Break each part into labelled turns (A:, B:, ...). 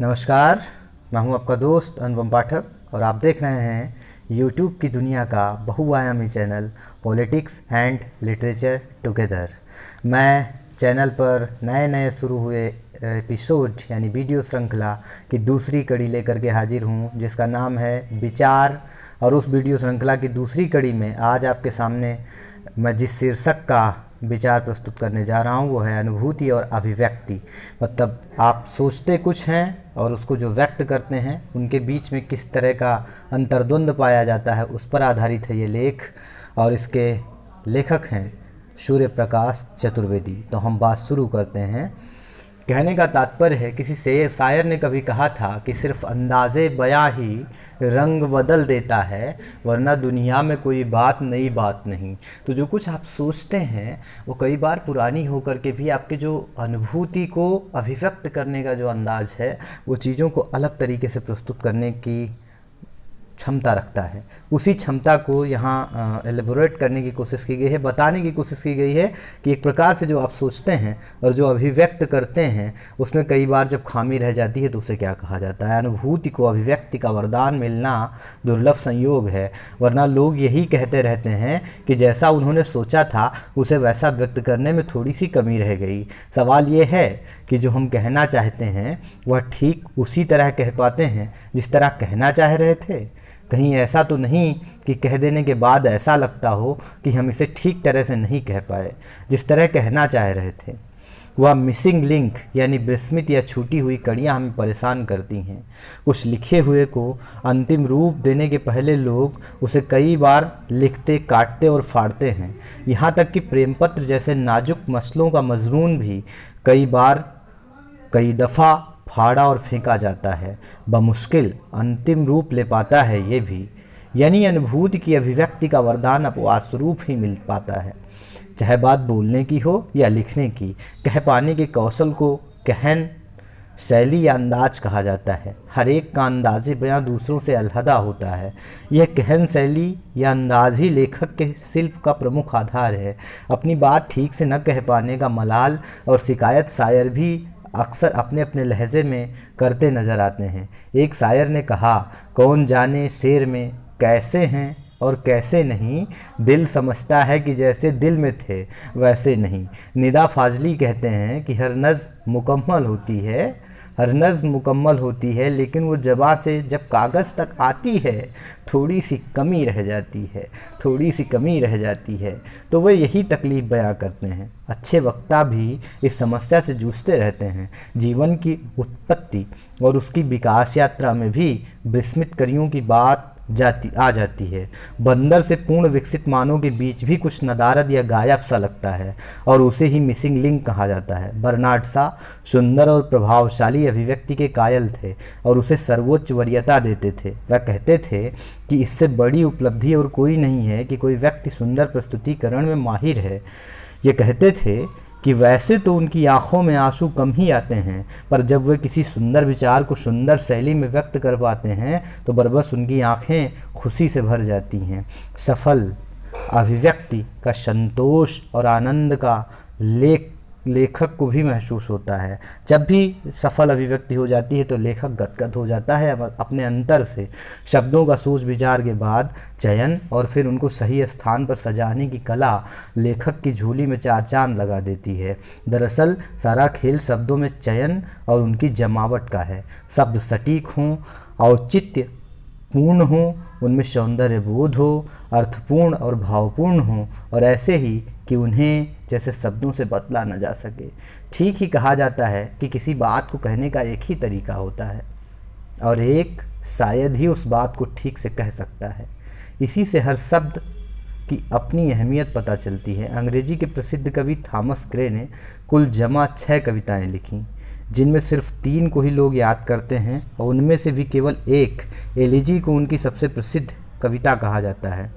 A: नमस्कार, मैं हूं आपका दोस्त अनुपम पाठक और आप देख रहे हैं यूट्यूब की दुनिया का बहुआयामी channel politics and literature together. मैं चैनल पर नए नए शुरू हुए एपिसोड यानी वीडियो श्रृंखला की दूसरी कड़ी लेकर के हाजिर हूं, जिसका नाम है विचार। और उस वीडियो श्रृंखला की दूसरी कड़ी में आज आपके सामने मैं जिस शीर्षक का विचार प्रस्तुत करने जा रहा हूँ वो है अनुभूति और अभिव्यक्ति। मतलब आप सोचते कुछ हैं और उसको जो व्यक्त करते हैं उनके बीच में किस तरह का अंतर्द्वंद पाया जाता है, उस पर आधारित है ये लेख। और इसके लेखक हैं सूर्य प्रकाश चतुर्वेदी। तो हम बात शुरू करते हैं। कहने का तात्पर्य है, किसी से शायर ने कभी कहा था कि सिर्फ अंदाज़े बयां ही रंग बदल देता है, वरना दुनिया में कोई बात नई बात नहीं। तो जो कुछ आप सोचते हैं वो कई बार पुरानी होकर के भी आपके जो अनुभूति को अभिव्यक्त करने का जो अंदाज़ है वो चीज़ों को अलग तरीके से प्रस्तुत करने की क्षमता रखता है। उसी क्षमता को यहाँ एलेबोरेट करने की कोशिश की गई है, बताने की कोशिश की गई है कि एक प्रकार से जो आप सोचते हैं और जो अभिव्यक्त करते हैं उसमें कई बार जब खामी रह जाती है तो उसे क्या कहा जाता है। अनुभूति को अभिव्यक्ति का वरदान मिलना दुर्लभ संयोग है, वरना लोग यही कहते रहते हैं कि जैसा उन्होंने सोचा था उसे वैसा व्यक्त करने में थोड़ी सी कमी रह गई। सवाल ये है कि जो हम कहना चाहते हैं वह ठीक उसी तरह कह पाते हैं जिस तरह कहना चाह रहे थे। कहीं ऐसा तो नहीं कि कह देने के बाद ऐसा लगता हो कि हम इसे ठीक तरह से नहीं कह पाए जिस तरह कहना चाह रहे थे। वह मिसिंग लिंक यानी विस्मृत या छूटी हुई कड़ियाँ हमें परेशान करती हैं। कुछ लिखे हुए को अंतिम रूप देने के पहले लोग उसे कई बार लिखते, काटते और फाड़ते हैं। यहाँ तक कि प्रेम पत्र जैसे नाजुक मसलों का मजमून भी कई दफ़ा फाड़ा और फेंका जाता है। बमुश्किल अंतिम रूप ले पाता है ये भी। यानी अनुभूति की अभिव्यक्ति का वरदान अपवाद स्वरूप ही मिल पाता है। चाहे बात बोलने की हो या लिखने की, कह पाने के कौशल को कहन शैली या अंदाज कहा जाता है। हर एक का अंदाज़े बयां दूसरों से अलहदा होता है। यह कहन शैली या अंदाज ही लेखक के शिल्प का प्रमुख आधार है। अपनी बात ठीक से न कह पाने का मलाल और शिकायत शायर भी अक्सर अपने अपने लहजे में करते नज़र आते हैं। एक शायर ने कहा, कौन जाने शेर में कैसे हैं और कैसे नहीं, दिल समझता है कि जैसे दिल में थे वैसे नहीं। निदा फाजली कहते हैं कि हर नज़्म मुकम्मल होती है लेकिन वो ज़बां से जब कागज़ तक आती है थोड़ी सी कमी रह जाती है। तो वे यही तकलीफ़ बयां करते हैं। अच्छे वक्ता भी इस समस्या से जूझते रहते हैं। जीवन की उत्पत्ति और उसकी विकास यात्रा में भी विस्मृत कड़ियों की बात आ जाती है। बंदर से पूर्ण विकसित मानव के बीच भी कुछ नदारद या गायब सा लगता है और उसे ही मिसिंग लिंक कहा जाता है। बर्नार्ड शॉ सुंदर और प्रभावशाली अभिव्यक्ति के कायल थे और उसे सर्वोच्च वरीयता देते थे। वह कहते थे कि इससे बड़ी उपलब्धि और कोई नहीं है कि कोई व्यक्ति सुंदर प्रस्तुतिकरण में माहिर है। ये कहते थे कि वैसे तो उनकी आँखों में आंसू कम ही आते हैं, पर जब वे किसी सुंदर विचार को सुंदर शैली में व्यक्त कर पाते हैं तो बरबस उनकी आँखें खुशी से भर जाती हैं। सफल अभिव्यक्ति का संतोष और आनंद का लेखक को भी महसूस होता है। जब भी सफल अभिव्यक्ति हो जाती है तो लेखक गदगद हो जाता है अपने अंतर से। शब्दों का सोच विचार के बाद चयन और फिर उनको सही स्थान पर सजाने की कला लेखक की झोली में चार चांद लगा देती है। दरअसल सारा खेल शब्दों में चयन और उनकी जमावट का है। शब्द सटीक हों, औचित्य पूर्ण हो, उनमें सौंदर्य बोध हो, अर्थपूर्ण और भावपूर्ण हो और ऐसे ही कि उन्हें जैसे शब्दों से बतला न जा सके। ठीक ही कहा जाता है कि किसी बात को कहने का एक ही तरीका होता है और एक शायद ही उस बात को ठीक से कह सकता है। इसी से हर शब्द की अपनी अहमियत पता चलती है। अंग्रेजी के प्रसिद्ध कवि थॉमस ग्रे ने कुल जमा 6 कविताएं लिखीं, जिनमें सिर्फ 3 को ही लोग याद करते हैं और उनमें से भी केवल एक, एलिजी को उनकी सबसे प्रसिद्ध कविता कहा जाता है।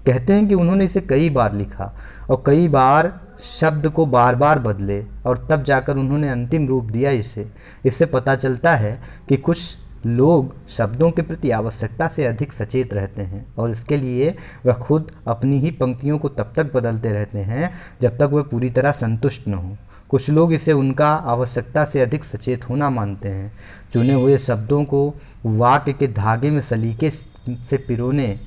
A: कहते हैं कि उन्होंने इसे कई बार लिखा और कई बार शब्द को बार बार बदले और तब जाकर उन्होंने अंतिम रूप दिया इसे। इससे पता चलता है कि कुछ लोग शब्दों के प्रति आवश्यकता से अधिक सचेत रहते हैं और इसके लिए वह खुद अपनी ही पंक्तियों को तब तक बदलते रहते हैं जब तक वह पूरी तरह संतुष्ट न हो। कुछ लोग इसे उनका आवश्यकता से अधिक सचेत होना मानते हैं। चुने हुए शब्दों को वाक्य के धागे में सलीके से पिरोने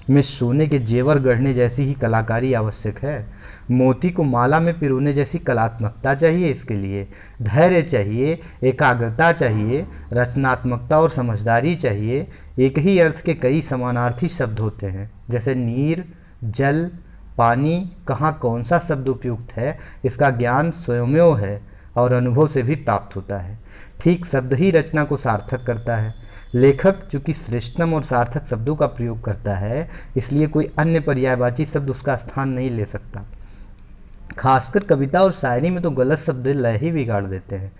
A: में सोने के जेवर गढ़ने जैसी ही कलाकारी आवश्यक है। मोती को माला में पिरोने जैसी कलात्मकता चाहिए। इसके लिए धैर्य चाहिए, एकाग्रता चाहिए, रचनात्मकता और समझदारी चाहिए। एक ही अर्थ के कई समानार्थी शब्द होते हैं, जैसे नीर, जल, पानी। कहाँ कौन सा शब्द उपयुक्त है, इसका ज्ञान स्वयमेव है और अनुभव से भी प्राप्त होता है। ठीक शब्द ही रचना को सार्थक करता है। लेखक चूँकि श्रेष्ठतम और सार्थक शब्दों का प्रयोग करता है, इसलिए कोई अन्य पर्यायवाची शब्द उसका स्थान नहीं ले सकता। खासकर कविता और शायरी में तो गलत शब्द लय ही बिगाड़ देते हैं।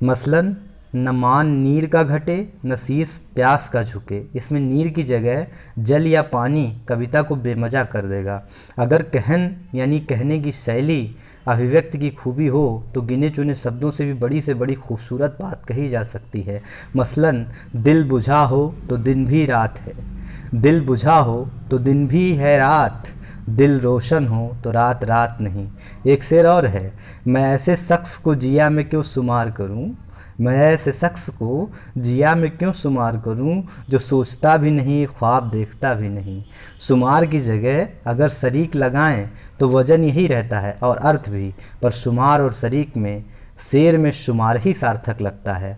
A: मसलन, न मान नीर का घटे, न शीश प्यास का झुके। इसमें नीर की जगह जल या पानी कविता को बेमजा कर देगा। अगर कहन यानी कहने की शैली, अभिव्यक्ति की खूबी हो तो गिने चुने शब्दों से भी बड़ी खूबसूरत बात कही जा सकती है। मसलन, दिल बुझा हो तो दिन भी रात है, दिल बुझा हो तो दिन भी है रात, दिल रोशन हो तो रात रात नहीं। एक शेर और है, मैं ऐसे शख्स को जिया में क्यों शुमार करूं, मैं ऐसे शख्स को जिया में क्यों शुमार करूं, जो सोचता भी नहीं, ख्वाब देखता भी नहीं। शुमार की जगह अगर शरीक लगाएं तो वजन यही रहता है और अर्थ भी, पर शुमार और शरीक में शेर में शुमार ही सार्थक लगता है।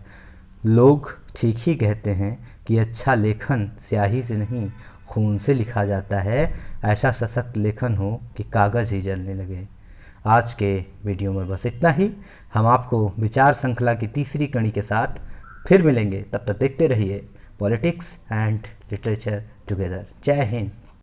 A: लोग ठीक ही कहते हैं कि अच्छा लेखन स्याही से नहीं, खून से लिखा जाता है। ऐसा सशक्त लेखन हो कि कागज़ ही जलने लगे। आज के वीडियो में बस इतना ही। हम आपको विचार श्रृंखला की तीसरी कड़ी के साथ फिर मिलेंगे। तब तक देखते रहिए पॉलिटिक्स एंड लिटरेचर टुगेदर। जय हिंद।